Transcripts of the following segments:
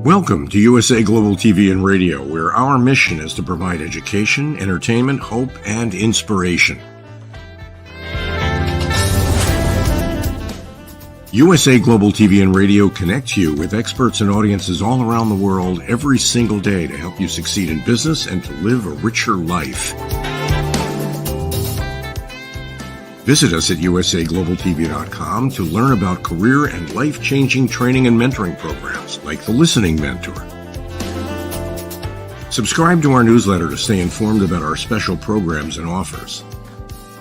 Welcome to USA Global TV and Radio, where our mission is to provide education, entertainment, hope, and inspiration. USA Global TV and Radio connects you with experts and audiences all around the world every single day to help you succeed in business and to live a richer life. Visit us at usaglobaltv.com to learn about career and life-changing training and mentoring programs like the Listening Mentor. Subscribe to our newsletter to stay informed about our special programs and offers.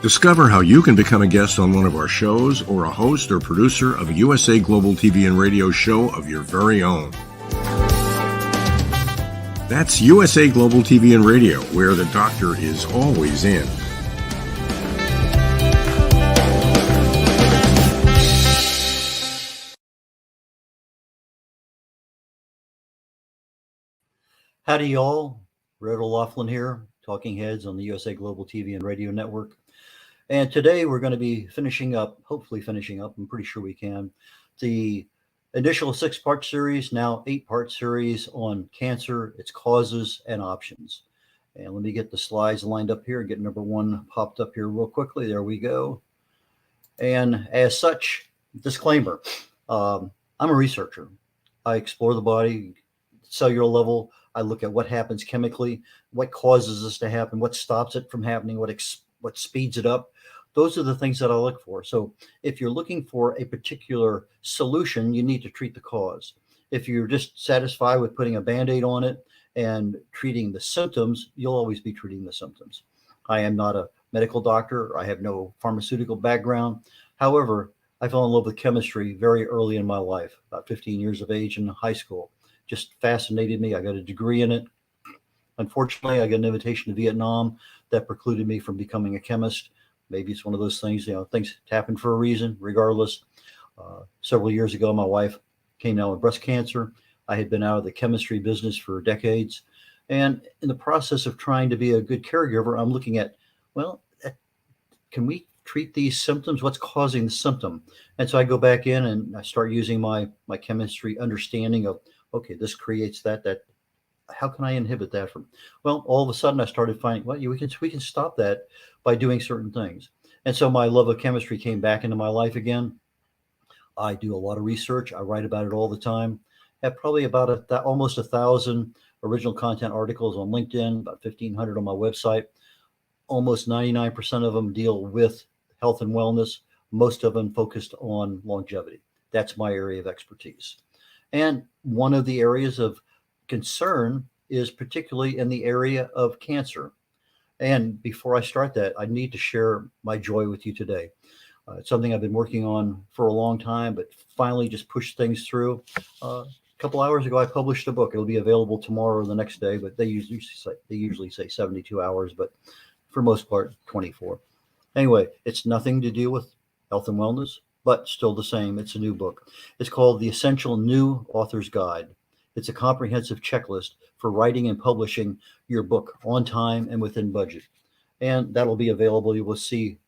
Discover how you can become a guest on one of our shows or a host or producer of a USA Global TV and Radio show of your very own. That's USA Global TV and Radio, where the doctor is always in. Howdy, y'all. Red.olaughlin here, Talking Heads on the USA Global TV and Radio Network. And today we're going to be hopefully finishing up, I'm pretty sure we can, the initial 6-part series, now 8-part series on cancer, its causes and options. And let me get the slides lined up here and get number 1 popped up here real quickly. There we go. And as such, disclaimer, I'm a researcher. I explore the body, cellular level. I look at what happens chemically, what causes this to happen, what stops it from happening, what speeds it up. Those are the things that I look for. So if you're looking for a particular solution, you need to treat the cause. If you're just satisfied with putting a Band-Aid on it and treating the symptoms, you'll always be treating the symptoms. I am not a medical doctor. I have no pharmaceutical background. However, I fell in love with chemistry very early in my life, about 15 years of age in high school. Just fascinated me. I got a degree in it. Unfortunately, I got an invitation to Vietnam that precluded me from becoming a chemist. Maybe it's one of those things, things happen for a reason. Regardless, several years ago, my wife came down with breast cancer. I had been out of the chemistry business for decades. And in the process of trying to be a good caregiver, I'm looking at, can we treat these symptoms? What's causing the symptom? And so I go back in and I start using my chemistry understanding of, okay, this creates that. How can I inhibit that from? Well, all of a sudden I started finding, we can stop that by doing certain things. And so my love of chemistry came back into my life again. I do a lot of research. I write about it all the time. I have probably about almost 1,000 original content articles on LinkedIn, about 1,500 on my website. Almost 99% of them deal with health and wellness. Most of them focused on longevity. That's my area of expertise. And one of the areas of concern is particularly in the area of cancer. And before I start that, I need to share my joy with you today. It's something I've been working on for a long time, but finally just pushed things through. A couple hours ago, I published a book. It'll be available tomorrow or the next day, but they usually say 72 hours, but for most part, 24. Anyway, it's nothing to do with health and wellness, but still the same. It's a new book. It's called The Essential New Author's Guide. It's a comprehensive checklist for writing and publishing your book on time and within budget. And that'll be available. You will see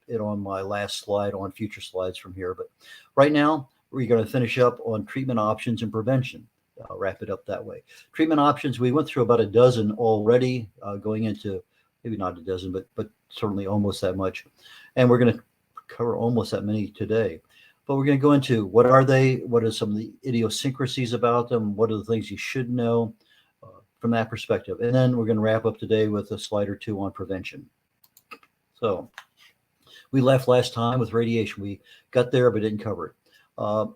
it on my last slide, on future slides from here. But right now, we're going to finish up on treatment options and prevention. I'll wrap it up that way. Treatment options, we went through about a dozen already, going into maybe not a dozen, but certainly almost that much. And we're going to cover almost that many today, but we're going to go into what are they, what are some of the idiosyncrasies about them, what are the things you should know from that perspective, and then we're going to wrap up today with a slide or two on prevention. So we left last time with radiation. We got there but didn't cover it.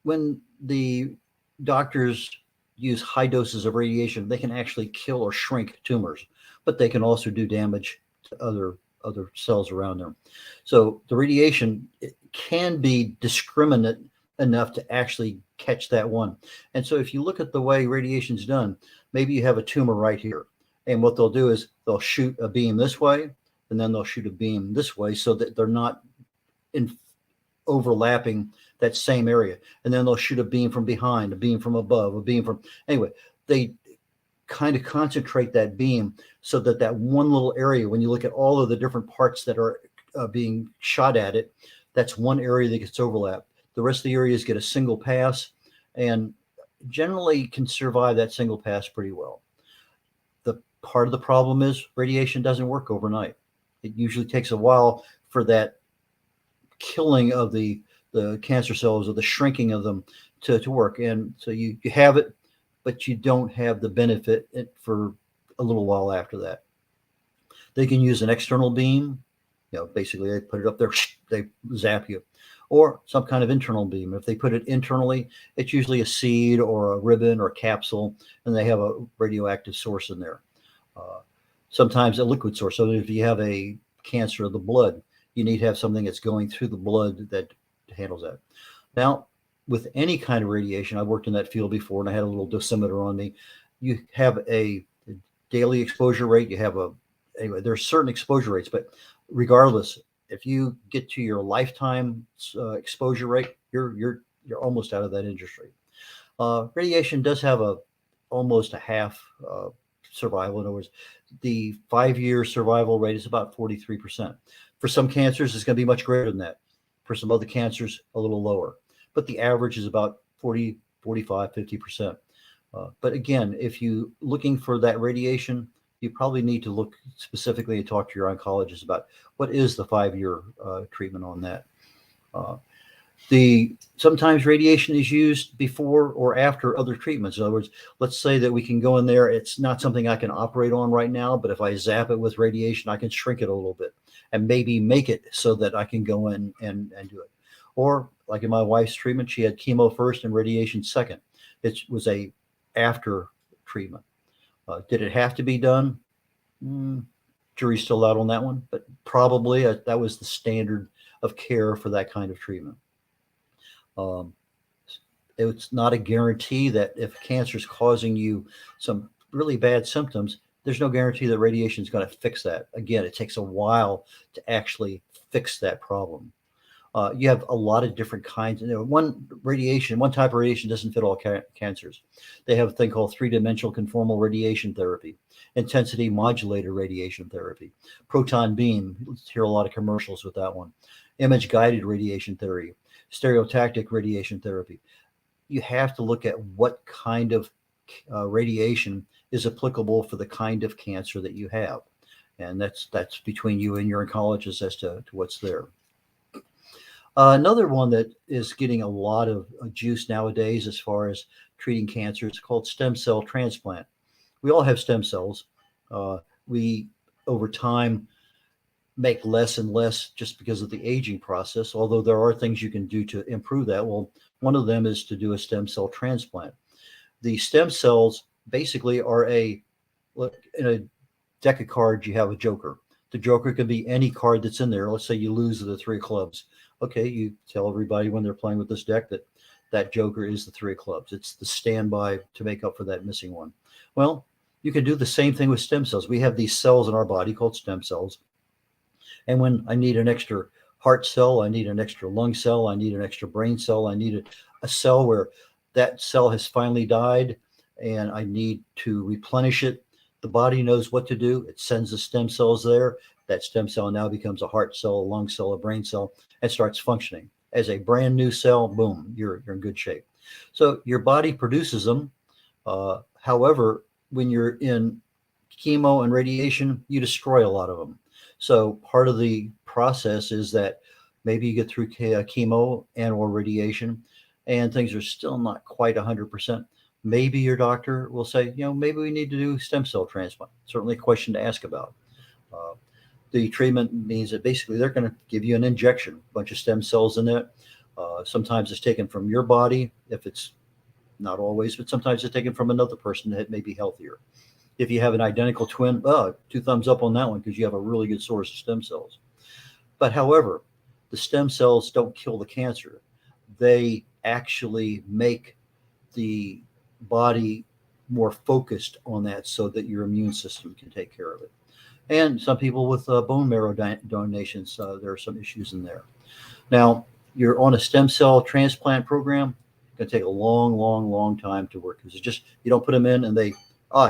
When the doctors use high doses of radiation, they can actually kill or shrink tumors, but they can also do damage to other cells around them. So the radiation, it can be discriminate enough to actually catch that one. And so if you look at the way radiation is done, maybe you have a tumor right here. And what they'll do is they'll shoot a beam this way, and then they'll shoot a beam this way so that they're not overlapping that same area. And then they'll shoot a beam from behind, a beam from above, a beam from, anyway, they kind of concentrate that beam so that one little area, when you look at all of the different parts that are being shot at it, that's one area that gets overlapped. The rest of the areas get a single pass. And generally can survive that single pass pretty well. The part of the problem is radiation doesn't work overnight. It usually takes a while for that killing of the cancer cells or the shrinking of them to work. And so you have it, but you don't have the benefit for a little while after that. They can use an external beam. Basically they put it up there, they zap you, or some kind of internal beam. If they put it internally, it's usually a seed or a ribbon or a capsule, and they have a radioactive source in there. Sometimes a liquid source. So if you have a cancer of the blood, you need to have something that's going through the blood that handles that. Now, with any kind of radiation, I've worked in that field before, and I had a little dosimeter on me. You have a daily exposure rate. You have anyway, there's certain exposure rates, but regardless, if you get to your lifetime exposure rate, you're almost out of that industry. Radiation does have almost a half survival. In other words, the 5-year survival rate is about 43%. For some cancers, it's going to be much greater than that. For some other cancers, a little lower. But the average is about 40, 45, 50%. But again, if you're looking for that radiation, you probably need to look specifically and talk to your oncologist about what is the 5-year treatment on that. Sometimes radiation is used before or after other treatments. In other words, let's say that we can go in there. It's not something I can operate on right now, but if I zap it with radiation, I can shrink it a little bit and maybe make it so that I can go in and do it. Or like in my wife's treatment, she had chemo first and radiation second. It was a after treatment. Did it have to be done? Jury's still out on that one, but probably that was the standard of care for that kind of treatment. It's not a guarantee that if cancer is causing you some really bad symptoms, there's no guarantee that radiation is going to fix that. Again, it takes a while to actually fix that problem. You have a lot of different kinds. One type of radiation doesn't fit all cancers. They have a thing called three-dimensional conformal radiation therapy, intensity modulated radiation therapy, proton beam. You hear a lot of commercials with that one. Image-guided radiation therapy, stereotactic radiation therapy. You have to look at what kind of radiation is applicable for the kind of cancer that you have. And that's between you and your oncologist as to what's there. Another one that is getting a lot of juice nowadays as far as treating cancer is called stem cell transplant. We all have stem cells. We, over time, make less and less just because of the aging process, although there are things you can do to improve that. Well, one of them is to do a stem cell transplant. The stem cells basically are in a deck of cards, you have a joker. The joker could be any card that's in there. Let's say you lose the 3 clubs. Okay, you tell everybody when they're playing with this deck that joker is the 3 clubs. It's the standby to make up for that missing one. Well, you can do the same thing with stem cells. We have these cells in our body called stem cells. And when I need an extra heart cell, I need an extra lung cell, I need an extra brain cell, I need a cell where that cell has finally died and I need to replenish it. The body knows what to do. It sends the stem cells there. That stem cell now becomes a heart cell, a lung cell, a brain cell, and starts functioning. As a brand new cell, boom, you're in good shape. So your body produces them. However, when you're in chemo and radiation, you destroy a lot of them. So part of the process is that maybe you get through chemo and or radiation and things are still not quite 100%. Maybe your doctor will say, maybe we need to do stem cell transplant. Certainly a question to ask about. The treatment means that basically they're going to give you an injection, a bunch of stem cells in it. Sometimes it's taken from your body, if it's not always, but sometimes it's taken from another person that may be healthier. If you have an identical twin, 2 thumbs up on that one because you have a really good source of stem cells. But however, the stem cells don't kill the cancer. They actually make the body more focused on that so that your immune system can take care of it. And some people with bone marrow donations, there are some issues in there. Now, you're on a stem cell transplant program. It's going to take a long, long, long time to work because it's just, you don't put them in and they,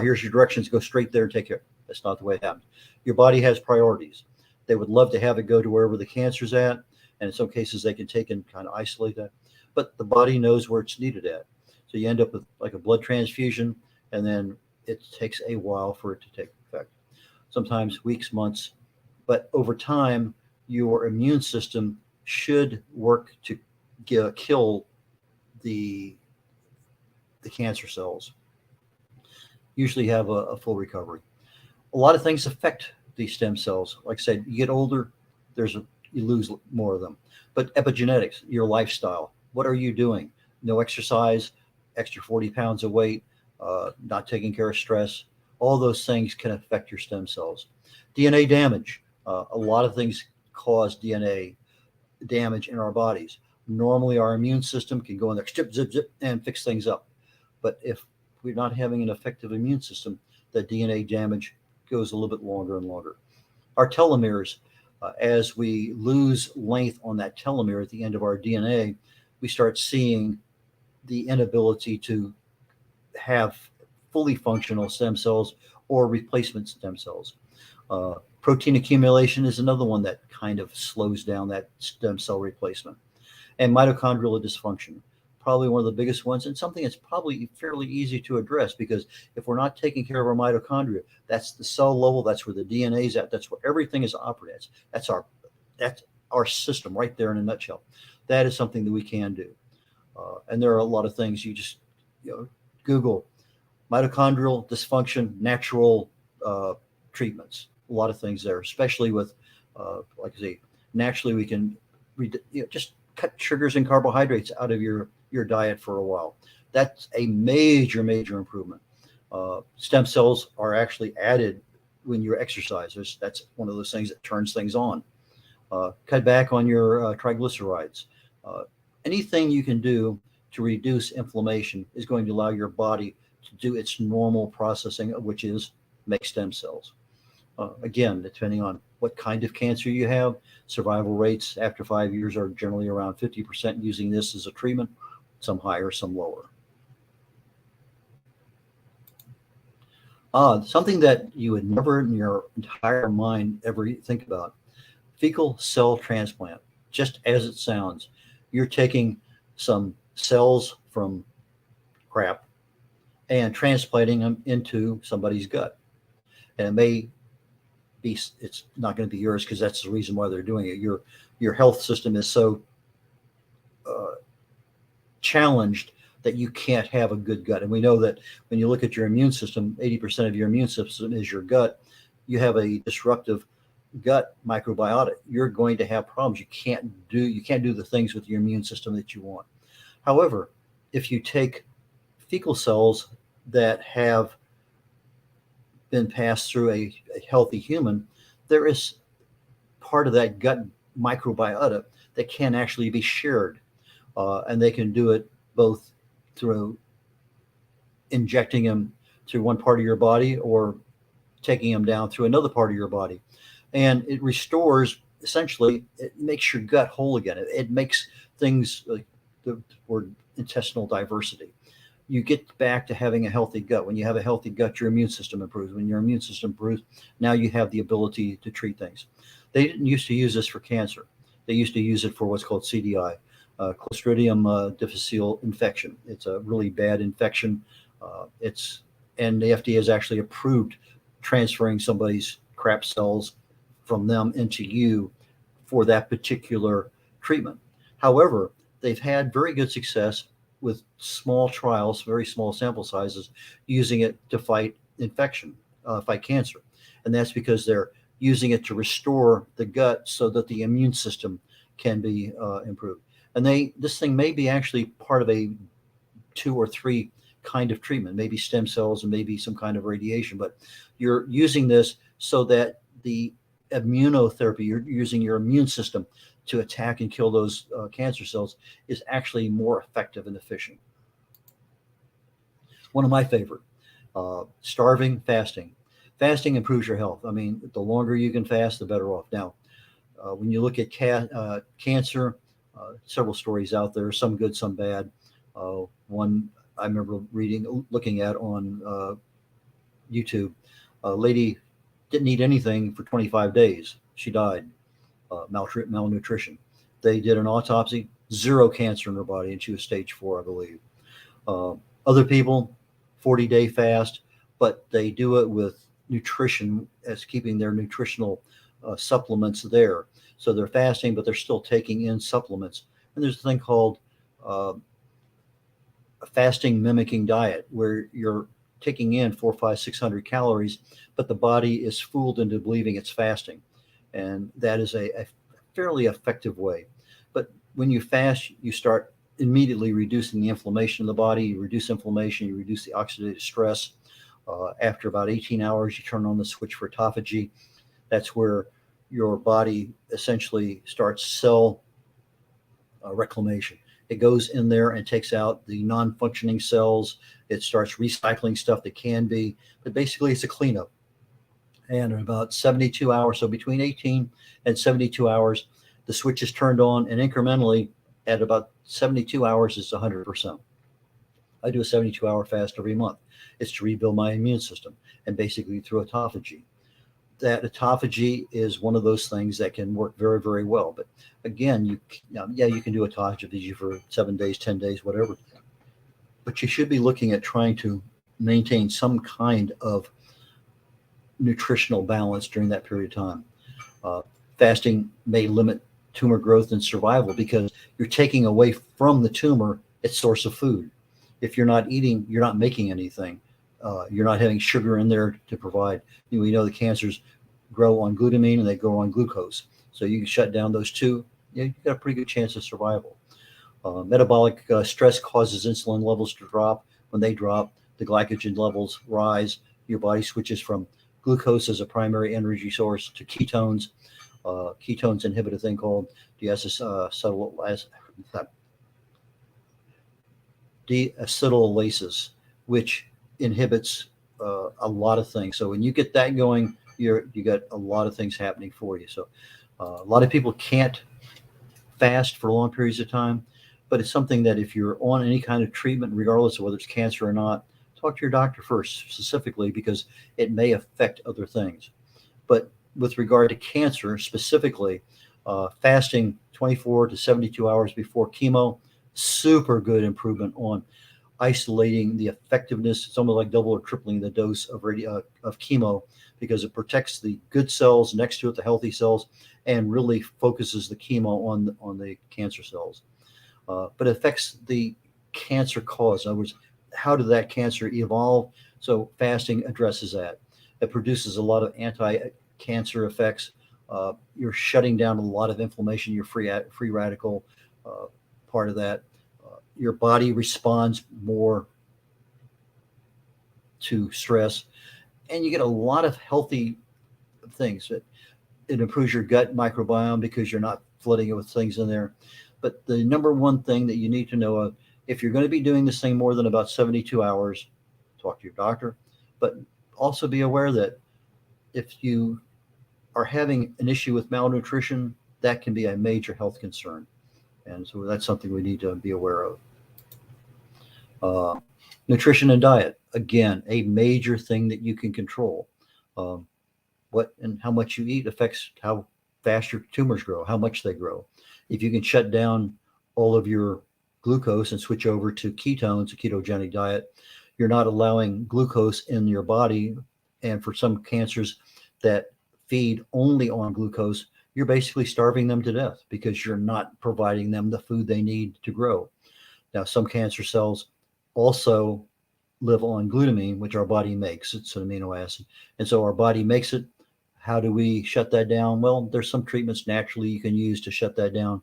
here's your directions, go straight there and take care. That's not the way it happens. Your body has priorities. They would love to have it go to wherever the cancer's at. And in some cases, they can take and kind of isolate that. But the body knows where it's needed at. So you end up with like a blood transfusion, and then it takes a while for it to take effect. Sometimes weeks, months, but over time, your immune system should work to kill the cancer cells. Usually have a full recovery. A lot of things affect these stem cells. Like I said, you get older, you lose more of them. But epigenetics, your lifestyle, what are you doing? No exercise, extra 40 pounds of weight, not taking care of stress. All those things can affect your stem cells. DNA damage. A lot of things cause DNA damage in our bodies. Normally, our immune system can go in there, zip, zip, zip, and fix things up. But if we're not having an effective immune system, the DNA damage goes a little bit longer and longer. Our telomeres, as we lose length on that telomere at the end of our DNA, we start seeing the inability to have fully functional stem cells or replacement stem cells. Protein accumulation is another one that kind of slows down that stem cell replacement. And mitochondrial dysfunction, probably one of the biggest ones, and something that's probably fairly easy to address, because if we're not taking care of our mitochondria, that's the cell level, that's where the DNA is at, that's where everything is operating. That's our system right there in a nutshell. That is something that we can do. And there are a lot of things. You just Google mitochondrial dysfunction, natural treatments. A lot of things there, especially with, like I say, naturally we can just cut sugars and carbohydrates out of your diet for a while. That's a major improvement. Stem cells are actually added when you exercise. That's one of those things that turns things on. Cut back on your triglycerides. Anything you can do to reduce inflammation is going to allow your body to do its normal processing, which is make stem cells. Again, depending on what kind of cancer you have, survival rates after 5 years are generally around 50% using this as a treatment, some higher, some lower. Something that you would never in your entire mind ever think about, fecal cell transplant, just as it sounds. You're taking some cells from crap and transplanting them into somebody's gut. And it may be, it's not going to be yours because that's the reason why they're doing it. Your health system is so challenged that you can't have a good gut. And we know that when you look at your immune system, 80% of your immune system is your gut. You have a disruptive gut microbiota, you're going to have problems. You can't do the things with your immune system that you want. However, if you take fecal cells that have been passed through a healthy human, there is part of that gut microbiota that can actually be shared. And they can do it both through injecting them through one part of your body or taking them down through another part of your body. And it restores, essentially, it makes your gut whole again. It makes things like the word intestinal diversity. You get back to having a healthy gut. When you have a healthy gut, your immune system improves. When your immune system improves, now you have the ability to treat things. They didn't used to use this for cancer. They used to use it for what's called CDI, Clostridium difficile infection. It's a really bad infection. And the FDA has actually approved transferring somebody's crap cells from them into you for that particular treatment. However, they've had very good success with small trials, very small sample sizes, using it to fight infection, fight cancer. And that's because they're using it to restore the gut so that the immune system can be improved. And this thing may be actually part of a 2 or 3 kind of treatment, maybe stem cells and maybe some kind of radiation, but you're using this so that the immunotherapy, you're using your immune system to attack and kill those cancer cells, is actually more effective and efficient. One of my favorite, starving, fasting. Fasting improves your health. I mean, the longer you can fast, the better off. Now, when you look at cancer, several stories out there, some good, some bad. One I remember looking at on YouTube, a lady didn't eat anything for 25 days. She died, malnutrition. They did an autopsy, 0 cancer in her body, and she was stage 4, I believe. Other people, 40-day fast, but they do it with nutrition as keeping their nutritional supplements there. So they're fasting, but they're still taking in supplements. And there's a thing called uh, a fasting mimicking diet where you're taking in 4, 5, 600 calories, but the body is fooled into believing it's fasting. And that is a fairly effective way. But when you fast, you start immediately reducing the inflammation in the body. You reduce inflammation, you reduce the oxidative stress. After about 18 hours, you turn on the switch for autophagy. That's where your body essentially starts cell reclamation. It goes in there and takes out the non-functioning cells. It starts recycling stuff that can be, but basically it's a cleanup. And in about 72 hours, so between 18 and 72 hours, the switch is turned on, and incrementally at about 72 hours, it's 100%. I do a 72-hour fast every month. It's to rebuild my immune system and basically through autophagy. That autophagy is one of those things that can work very, very well. But again, you can do autophagy for 7 days, 10 days, whatever. But you should be looking at trying to maintain some kind of nutritional balance during that period of time. Uh, Fasting may limit tumor growth and survival because you're taking away from the tumor its source of food. If you're not eating, you're not making anything. You're not having sugar in there to provide. We know the cancers grow on glutamine and they grow on glucose. So you can shut down those two. You've got a pretty good chance of survival. Metabolic stress causes insulin levels to drop. When they drop, the glycogen levels rise. Your body switches from glucose as a primary energy source to ketones. Ketones inhibit a thing called deacetylases, which inhibits a lot of things. So when you get that going, you got a lot of things happening for you. So a lot of people can't fast for long periods of time, but it's something that if you're on any kind of treatment, regardless of whether it's cancer or not, talk to your doctor first, specifically because it may affect other things. But with regard to cancer specifically, fasting 24 to 72 hours before chemo, super good improvement on isolating the effectiveness. It's almost like double or tripling the dose of chemo because it protects the good cells next to it, the healthy cells, and really focuses the chemo on the cancer cells. But it affects the cancer cause. In other words, how did that cancer evolve? So fasting addresses that. It produces a lot of anti-cancer effects. You're shutting down a lot of inflammation. Your free radical part of that. Your body responds more to stress, and you get a lot of healthy things. It improves your gut microbiome because you're not flooding it with things in there. But the number one thing that you need to know of, if you're going to be doing this thing more than about 72 hours, talk to your doctor, but also be aware that if you are having an issue with malnutrition, that can be a major health concern. And so that's something we need to be aware of. Nutrition and diet, again, a major thing that you can control. What and how much you eat affects how fast your tumors grow, how much they grow. If you can shut down all of your glucose and switch over to ketones, a ketogenic diet, you're not allowing glucose in your body. And for some cancers that feed only on glucose, you're basically starving them to death because you're not providing them the food they need to grow. Now, some cancer cells also live on glutamine, which our body makes. It's an amino acid. And so our body makes it. How do we shut that down? Well, there's some treatments naturally you can use to shut that down.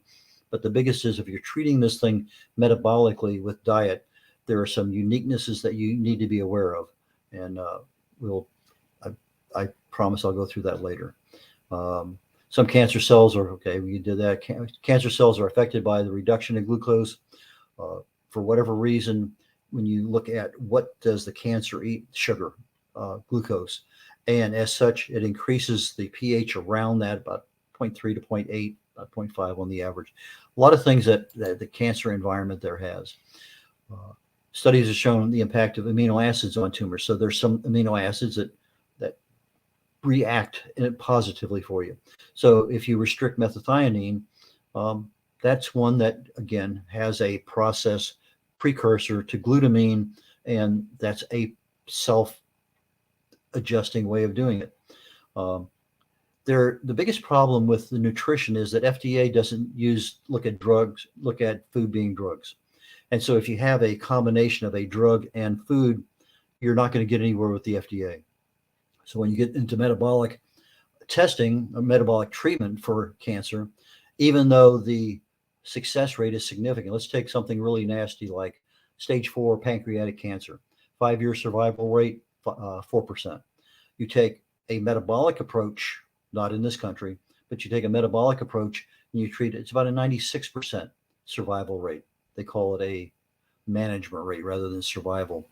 But the biggest is if you're treating this thing metabolically with diet, there are some uniquenesses that you need to be aware of. And I promise I'll go through that later. Some cancer cells are, okay, we did that. Cancer cells are affected by the reduction in glucose. For whatever reason, when you look at what does the cancer eat, sugar, glucose. And as such, it increases the pH around that about 0.3 to 0.8, about 0.5 on the average. A lot of things that the cancer environment there has. Studies have shown the impact of amino acids on tumors. So there's some amino acids that react positively for you. So if you restrict methionine, that's one that, again, has a process precursor to glutamine, and that's a self-adjusting way of doing it. Um, the biggest problem with the nutrition is that FDA doesn't look at food being drugs. And so if you have a combination of a drug and food, you're not going to get anywhere with the FDA. So when you get into metabolic testing or metabolic treatment for cancer, even though the success rate is significant, let's take something really nasty like stage 4 pancreatic cancer, 5-year survival rate, 4%. You take a metabolic approach, not in this country, but you take a metabolic approach and you treat it, it's about a 96% survival rate. They call it a management rate rather than survival,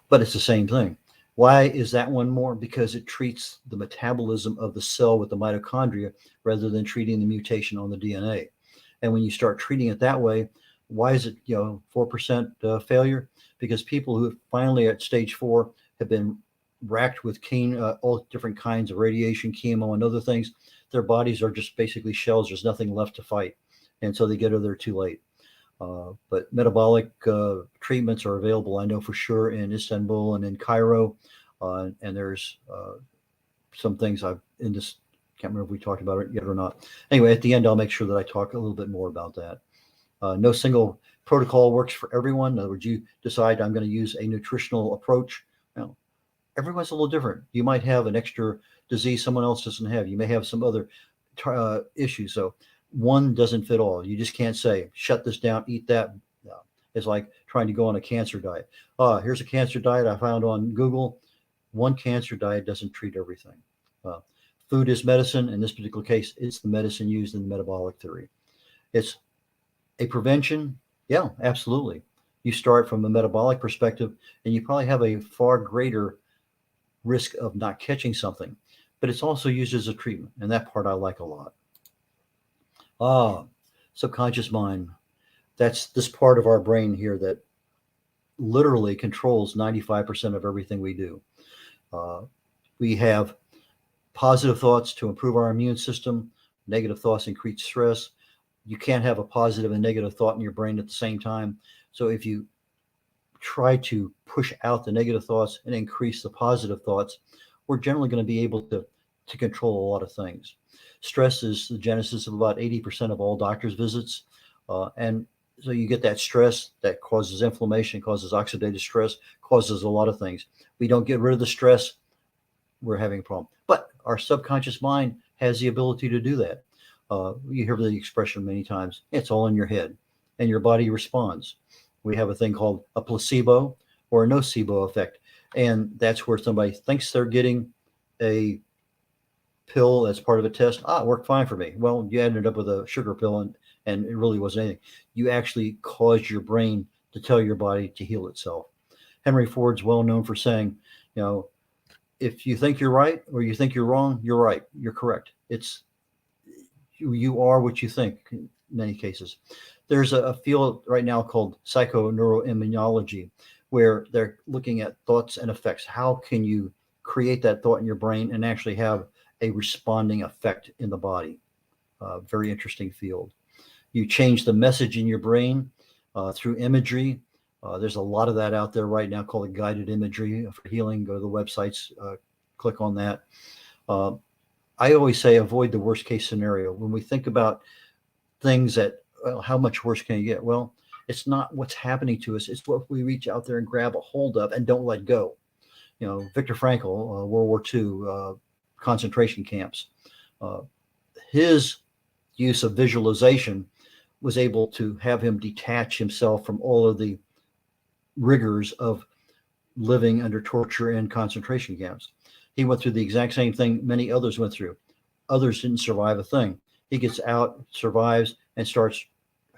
but it's the same thing. Why is that one more? Because it treats the metabolism of the cell with the mitochondria rather than treating the mutation on the DNA. And when you start treating it that way, why is it 4% failure? Because people who finally at stage 4 have been racked with all different kinds of radiation, chemo, and other things, their bodies are just basically shells. There's nothing left to fight. And so they get there too late. But metabolic treatments are available, I know for sure, in Istanbul and in Cairo. And there's some things can't remember if we talked about it yet or not. Anyway, at the end, I'll make sure that I talk a little bit more about that. No single protocol works for everyone. In other words, you decide I'm going to use a nutritional approach. Now, everyone's a little different. You might have an extra disease someone else doesn't have. You may have some other issues. So one doesn't fit all. You just can't say, shut this down, eat that. No. It's like trying to go on a cancer diet. Here's a cancer diet I found on Google. One cancer diet doesn't treat everything. Food is medicine. In this particular case, it's the medicine used in the metabolic theory. It's a prevention. Yeah, absolutely. You start from a metabolic perspective, and you probably have a far greater risk of not catching something, but it's also used as a treatment. And that part I like a lot. Subconscious mind. That's this part of our brain here that literally controls 95% of everything we do. We have positive thoughts to improve our immune system. Negative thoughts increase stress. You can't have a positive and negative thought in your brain at the same time. So if you try to push out the negative thoughts and increase the positive thoughts, we're generally going to be able to control a lot of things. Stress is the genesis of about 80% of all doctor's visits. And so you get that stress that causes inflammation, causes oxidative stress, causes a lot of things. We don't get rid of the stress, we're having a problem. But our subconscious mind has the ability to do that. You hear the expression many times, it's all in your head, and your body responds. We have a thing called a placebo or a nocebo effect. And that's where somebody thinks they're getting a pill as part of a test. It worked fine for me. Well, you ended up with a sugar pill and it really wasn't anything. You actually caused your brain to tell your body to heal itself. Henry Ford's well known for saying, if you think you're right or you think you're wrong, you're right. You're correct. You are what you think in many cases. There's a field right now called psychoneuroimmunology, where they're looking at thoughts and effects. How can you create that thought in your brain and actually have a responding effect in the body? Very interesting field. You change the message in your brain through imagery. There's a lot of that out there right now called guided imagery for healing. Go to the websites, click on that. I always say avoid the worst case scenario. When we think about things that, how much worse can you get? Well, it's not what's happening to us. It's what we reach out there and grab a hold of and don't let go. Viktor Frankl, World War II, concentration camps. His use of visualization was able to have him detach himself from all of the rigors of living under torture in concentration camps. He went through the exact same thing many others went through. Others didn't survive a thing. He gets out, survives, and starts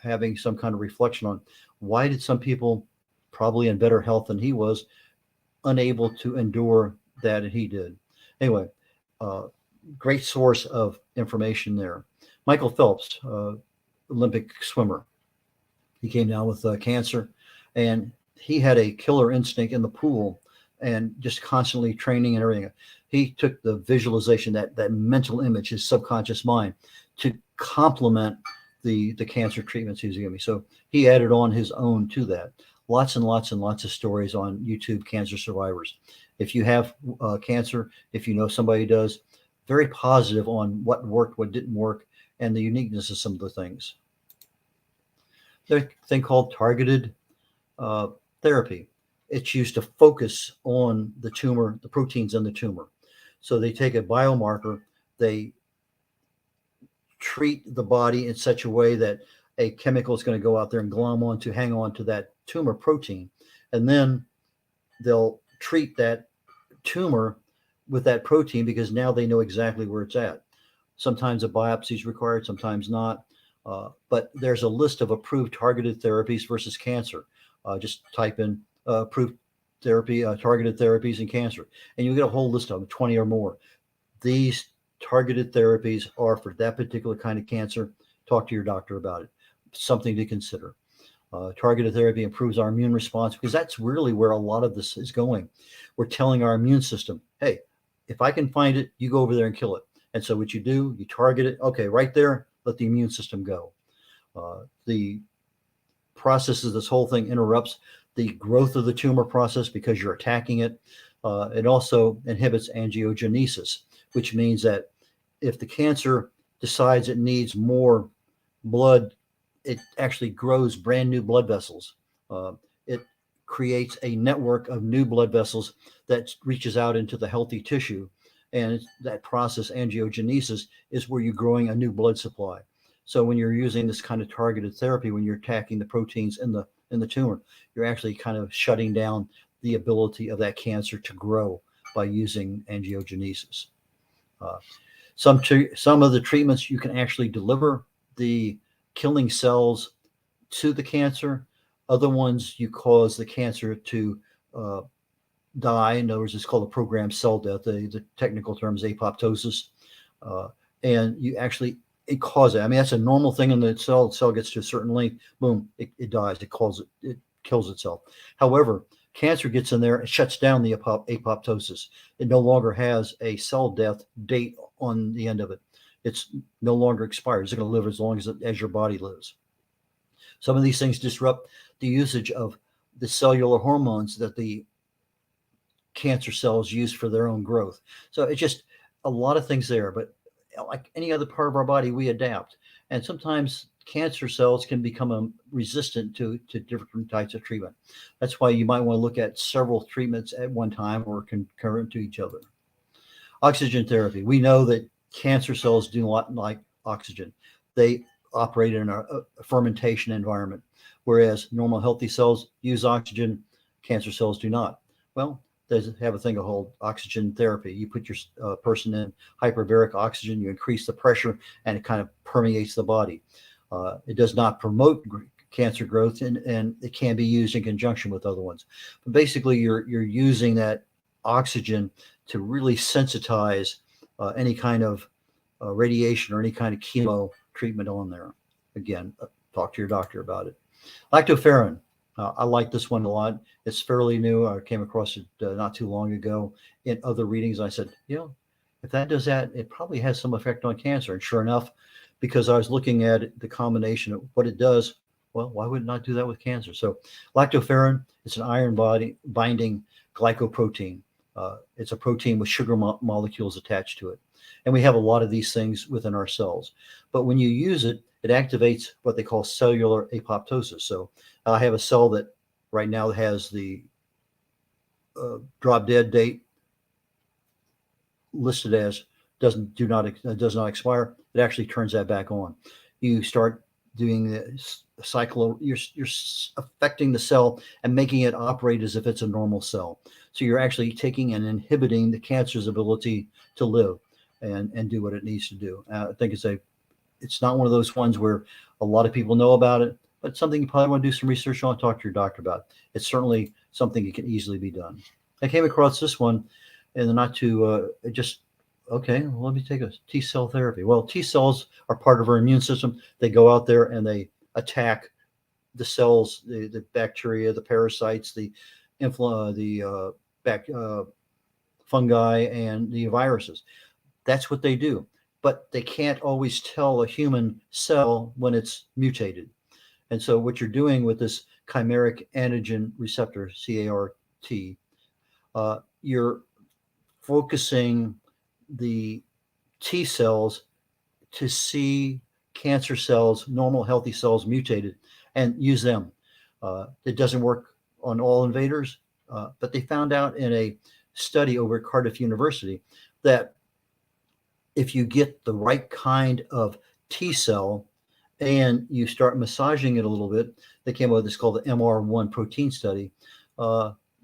having some kind of reflection on why did some people, probably in better health than he was, unable to endure that he did. Anyway, great source of information there. Michael Phelps, Olympic swimmer. He came down with cancer, and he had a killer instinct in the pool and just constantly training and everything. He took the visualization, that mental image, his subconscious mind, to complement the cancer treatments he was giving me. So he added on his own to that. lots and lots and lots of stories on YouTube, cancer survivors. If you have cancer, if you know somebody does, very positive on what worked, what didn't work, and the uniqueness of some of the things. There's a thing called targeted uh, therapy. It's used to focus on the tumor, the proteins in the tumor. So they take a biomarker, they treat the body in such a way that a chemical is going to go out there and glom on to hang on to that tumor protein. And then they'll treat that tumor with that protein because now they know exactly where it's at. Sometimes a biopsy is required, sometimes not. But there's a list of approved targeted therapies versus cancer. Just type in approved therapy, targeted therapies in cancer, and you get a whole list of them, 20 or more. These targeted therapies are for that particular kind of cancer. Talk to your doctor about it. Something to consider. Targeted therapy improves our immune response because that's really where a lot of this is going. We're telling our immune system, hey, if I can find it, you go over there and kill it. And so what you do, you target it. Okay, right there, let the immune system go. The processes, this whole thing interrupts the growth of the tumor process because you're attacking it. It also inhibits angiogenesis, which means that if the cancer decides it needs more blood, it actually grows brand new blood vessels. It creates a network of new blood vessels that reaches out into the healthy tissue. And that process, angiogenesis, is where you're growing a new blood supply. So when you're using this kind of targeted therapy, when you're attacking the proteins in the tumor, you're actually kind of shutting down the ability of that cancer to grow by using angiogenesis. Uh, some of the treatments you can actually deliver the killing cells to the cancer. Other ones you cause the cancer to die. In other words, it's called a programmed cell death. The technical term is apoptosis. And you actually it causes it. I mean, that's a normal thing in the cell. The cell gets to a certain length, boom, it dies. It kills itself. However, cancer gets in there and shuts down the apoptosis. It no longer has a cell death date on the end of it. It's no longer expired. It's going to live as long as your body lives. Some of these things disrupt the usage of the cellular hormones that the cancer cells use for their own growth. So it's just a lot of things there. But like any other part of our body, we adapt. And sometimes cancer cells can become resistant to different types of treatment. That's why you might want to look at several treatments at one time or concurrent to each other. Oxygen therapy. We know that cancer cells do not like oxygen. They operate in a fermentation environment, whereas normal healthy cells use oxygen, cancer cells do not. Well, they have a thing called oxygen therapy. You put your person in hyperbaric oxygen, you increase the pressure, and it kind of permeates the body. It does not promote cancer growth, and it can be used in conjunction with other ones. But basically, you're using that oxygen to really sensitize any kind of radiation or any kind of chemo treatment on there. Again, talk to your doctor about it. Lactoferrin. I like this one a lot. It's fairly new. I came across it not too long ago in other readings. I said, if that does that, it probably has some effect on cancer. And sure enough, because I was looking at it, the combination of what it does, well, why would it not do that with cancer? So lactoferrin, it's an iron binding glycoprotein. It's a protein with sugar molecules attached to it. And we have a lot of these things within our cells. But when you use it, it activates what they call cellular apoptosis. So I have a cell that right now has the drop dead date listed as does not expire. It actually turns that back on. You start doing the cycle. You're affecting the cell and making it operate as if it's a normal cell. So you're actually taking and inhibiting the cancer's ability to live and do what it needs to do. I think it's not one of those ones where a lot of people know about it, but it's something you probably want to do some research on, talk to your doctor about. It's certainly something that can easily be done. I came across this one and not to okay, well, let me take a T cell therapy. Well, T cells are part of our immune system. They go out there and they attack the cells, the bacteria, the parasites, the fungi, and the viruses. That's what they do. But they can't always tell a human cell when it's mutated. And so what you're doing with this chimeric antigen receptor, CART, you're focusing the T cells to see cancer cells, normal healthy cells mutated, and use them. It doesn't work on all invaders, but they found out in a study over at Cardiff University that if you get the right kind of T cell and you start massaging it a little bit, they came up with this called the MR1 protein study.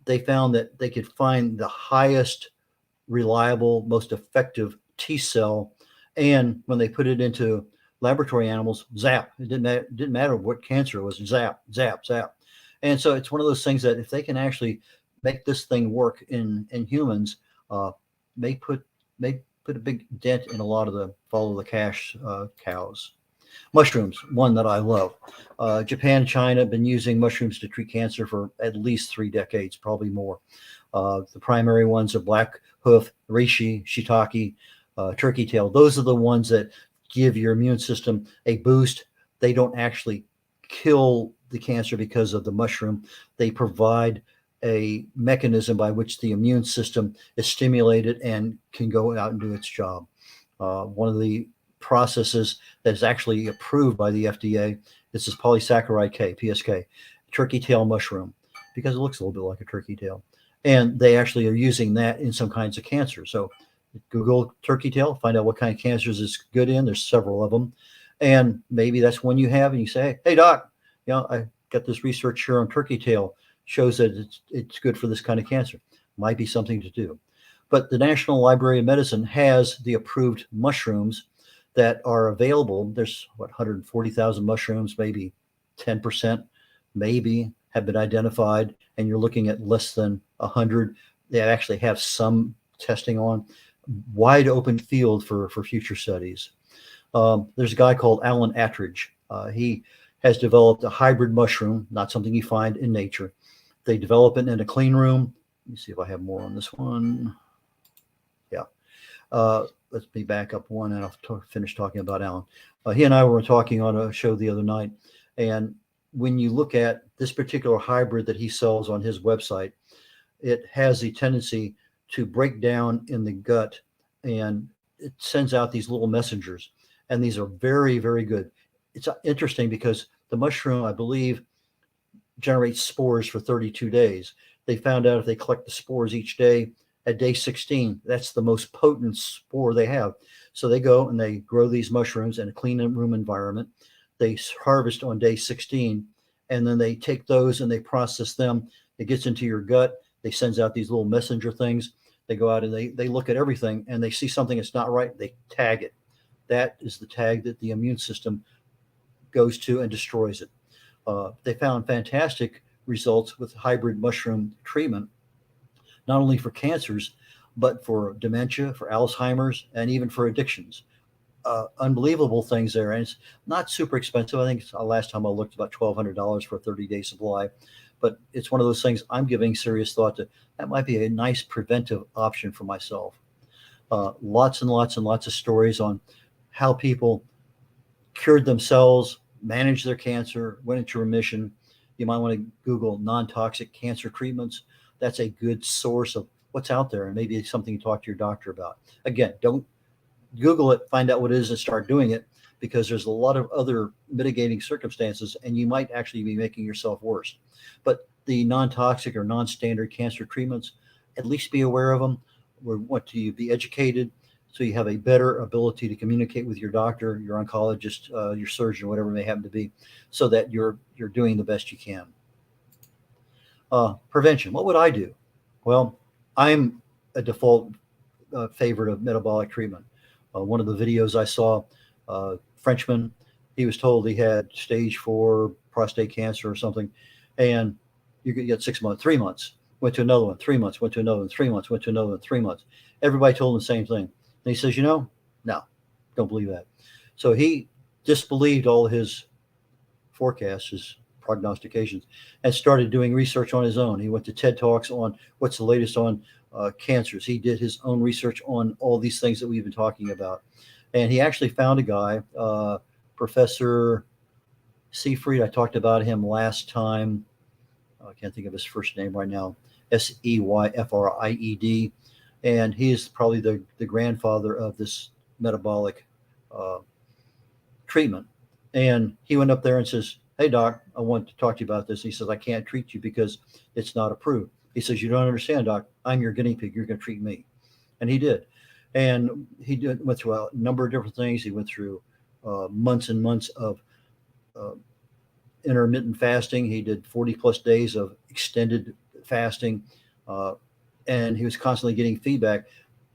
They found that they could find the highest reliable, most effective T cell. And when they put it into laboratory animals, zap. It didn't matter what cancer it was, zap, zap, zap. And so it's one of those things that if they can actually make this thing work in humans, may put a big dent in a lot of the follow the cash cows. Mushrooms, one that I love. Japan and China have been using mushrooms to treat cancer for at least 3 decades, probably more. The primary ones are black hoof, reishi, shiitake, turkey tail. Those are the ones that give your immune system a boost. They don't actually kill the cancer because of the mushroom. They provide a mechanism by which the immune system is stimulated and can go out and do its job. One of the processes that is actually approved by the FDA is this polysaccharide K, PSK, turkey tail mushroom, because it looks a little bit like a turkey tail. And they actually are using that in some kinds of cancer. So Google turkey tail, find out what kind of cancers it's good in. There's several of them. And maybe that's one you have and you say, hey, doc, I got this research here on turkey tail, shows that it's good for this kind of cancer. Might be something to do. But the National Library of Medicine has the approved mushrooms that are available. There's 140,000 mushrooms, maybe 10% maybe have been identified, and you're looking at less than 100 that actually have some testing on. Wide open field for future studies. There's a guy called Alan Attridge. He has developed a hybrid mushroom, not something you find in nature. They develop it in a clean room. Let me see if I have more on this one. Yeah. Let's me back up one and I'll finish talking about Alan. He and I were talking on a show the other night, and when you look at this particular hybrid that he sells on his website, it has a tendency to break down in the gut, and it sends out these little messengers, and these are very, very good. It's interesting because the mushroom, I believe, generates spores for 32 days. They found out if they collect the spores each day, at day 16, that's the most potent spore they have. So they go and they grow these mushrooms in a clean room environment. They harvest on day 16, and then they take those and they process them. It gets into your gut. They sends out these little messenger things. They go out and they look at everything, and they see something that's not right. They tag it. That is the tag that the immune system goes to and destroys it. They found fantastic results with hybrid mushroom treatment, not only for cancers, but for dementia, for Alzheimer's, and even for addictions. Unbelievable things there. And it's not super expensive. I think last time I looked, about $1,200 for a 30-day supply. But it's one of those things I'm giving serious thought to. That might be a nice preventive option for myself. Lots and lots and lots of stories on how people cured themselves, managed their cancer, went into remission. You might want to Google non-toxic cancer treatments. That's a good source of what's out there, and maybe it's something to talk to your doctor about. Again, don't Google it, find out what it is, and start doing it, because there's a lot of other mitigating circumstances, and you might actually be making yourself worse. But the non-toxic or non-standard cancer treatments, at least be aware of them. We want you to be educated so you have a better ability to communicate with your doctor, your oncologist, your surgeon, whatever it may happen to be, so that you're doing the best you can. Prevention. What would I do? Well, I'm a default favorite of metabolic treatment. One of the videos I saw, Frenchman, he was told he had stage 4 prostate cancer or something, and you could get 6 months, 3 months, went to another one, 3 months, went to another one, 3 months, went to another one, 3 months. Everybody told him the same thing. And he says, no, don't believe that. So he disbelieved all his forecasts, his prognostications, and started doing research on his own. He went to TED Talks on what's the latest on cancers. He did his own research on all these things that we've been talking about. And he actually found a guy, Professor Seyfried, I talked about him last time. I can't think of his first name right now. Seyfried. And he is probably the grandfather of this metabolic uh, treatment. And he went up there and says, "Hey, doc, I want to talk to you about this." He says, "I can't treat you because it's not approved." He says, "You don't understand, doc. I'm your guinea pig. You're going to treat me." And he did. And went through a number of different things. He went through months and months of uh, intermittent fasting. He did 40 plus days of extended fasting. Uh, and he was constantly getting feedback.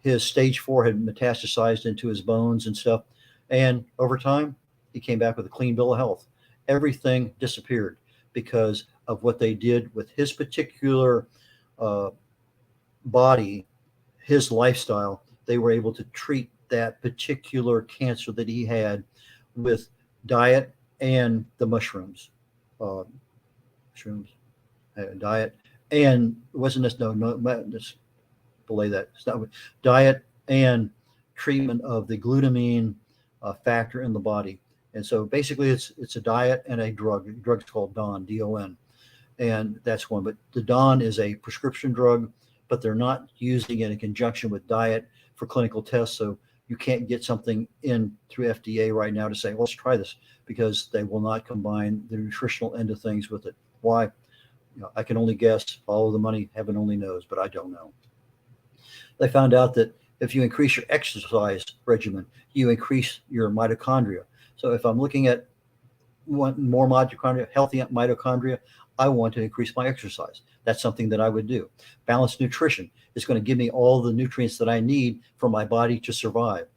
His stage 4 had metastasized into his bones and stuff. And over time, he came back with a clean bill of health. Everything disappeared because of what they did with his particular uh, body, his lifestyle. They were able to treat that particular cancer that he had with diet and the mushrooms. Mushrooms, diet, and it wasn't this. No, just belay that. It's not diet and treatment of the glutamine factor in the body. And so basically, it's a diet and a drug. The drug's called Don, DON, and that's one. But the Don is a prescription drug, but they're not using it in conjunction with diet for clinical tests. So you can't get something in through FDA right now to say, well, let's try this, because they will not combine the nutritional end of things with it. Why? I can only guess. Follow the money. Heaven only knows, but I don't know. They found out that if you increase your exercise regimen, you increase your mitochondria. So if I'm looking at more mitochondria, healthy mitochondria, I want to increase my exercise. That's something that I would do. Balanced nutrition is going to give me all the nutrients that I need for my body to survive.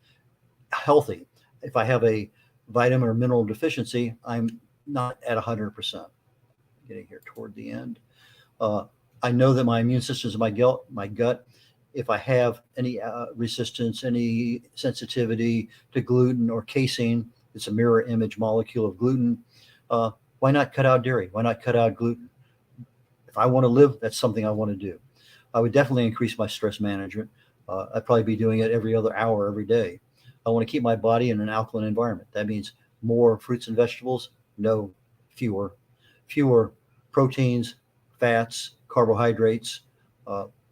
Healthy. If I have a vitamin or mineral deficiency, I'm not at 100%. Getting here toward the end. I know that my immune system is my gut. If I have any resistance, any sensitivity to gluten or casein, it's a mirror image molecule of gluten. Why not cut out dairy? Why not cut out gluten? If I want to live, that's something I want to do. I would definitely increase my stress management. I'd probably be doing it every other hour, every day. I want to keep my body in an alkaline environment. That means more fruits and vegetables, no, fewer proteins, fats, carbohydrates.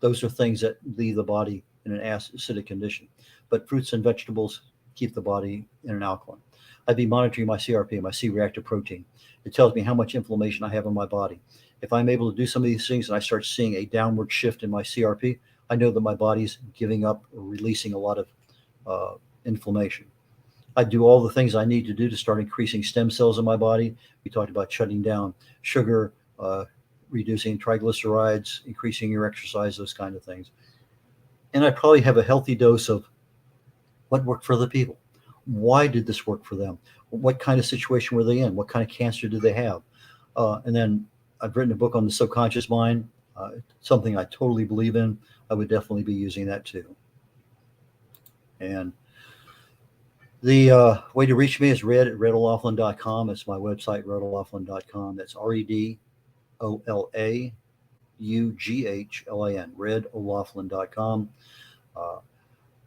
Those are things that leave the body in an acidic condition. But fruits and vegetables keep the body in an alkaline. I'd be monitoring my CRP, my C-reactive protein. It tells me how much inflammation I have in my body. If I'm able to do some of these things and I start seeing a downward shift in my CRP, I know that my body's giving up or releasing a lot of inflammation. I do all the things I need to do to start increasing stem cells in my body. We talked about shutting down sugar, reducing triglycerides, increasing your exercise, those kind of things. And I probably have a healthy dose of what worked for other people. Why did this work for them? What kind of situation were they in? What kind of cancer did they have? And then I've written a book on the subconscious mind, something I totally believe in. I would definitely be using that too. And the way to reach me is red.olaughlin.com. It's my website, red.olaughlin.com. That's REDOLAUGHLIN, red.olaughlin.com.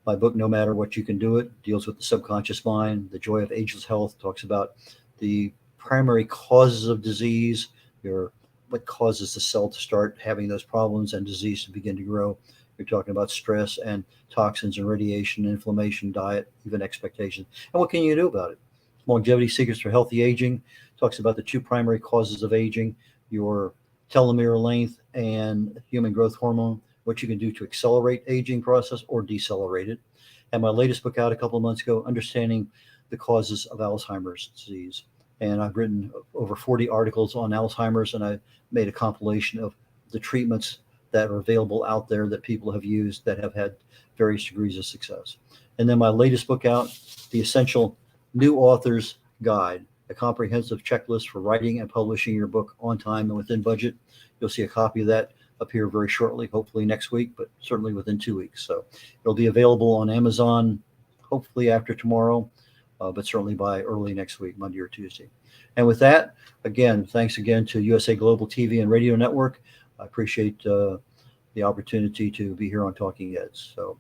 My book, No Matter What You Can Do It, deals with the subconscious mind. The Joy of Ageless Health talks about the primary causes of disease, what causes the cell to start having those problems and disease to begin to grow. You're talking about stress and toxins and radiation, inflammation, diet, even expectations. And what can you do about it? Longevity Secrets for Healthy Aging talks about the two primary causes of aging, your telomere length and human growth hormone, what you can do to accelerate aging process or decelerate it. And my latest book out a couple of months ago, Understanding the Causes of Alzheimer's Disease. And I've written over 40 articles on Alzheimer's, and I made a compilation of the treatments that are available out there that people have used that have had various degrees of success. And then my latest book out, The Essential New Author's Guide, a comprehensive checklist for writing and publishing your book on time and within budget. You'll see a copy of that appear very shortly, hopefully next week, but certainly within 2 weeks. So it'll be available on Amazon, hopefully after tomorrow, but certainly by early next week, Monday or Tuesday. And with that, again, thanks again to USA Global TV and Radio Network. I appreciate the opportunity to be here on Talking Heads. So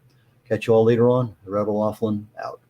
catch you all later on. Red O'Laughlin out.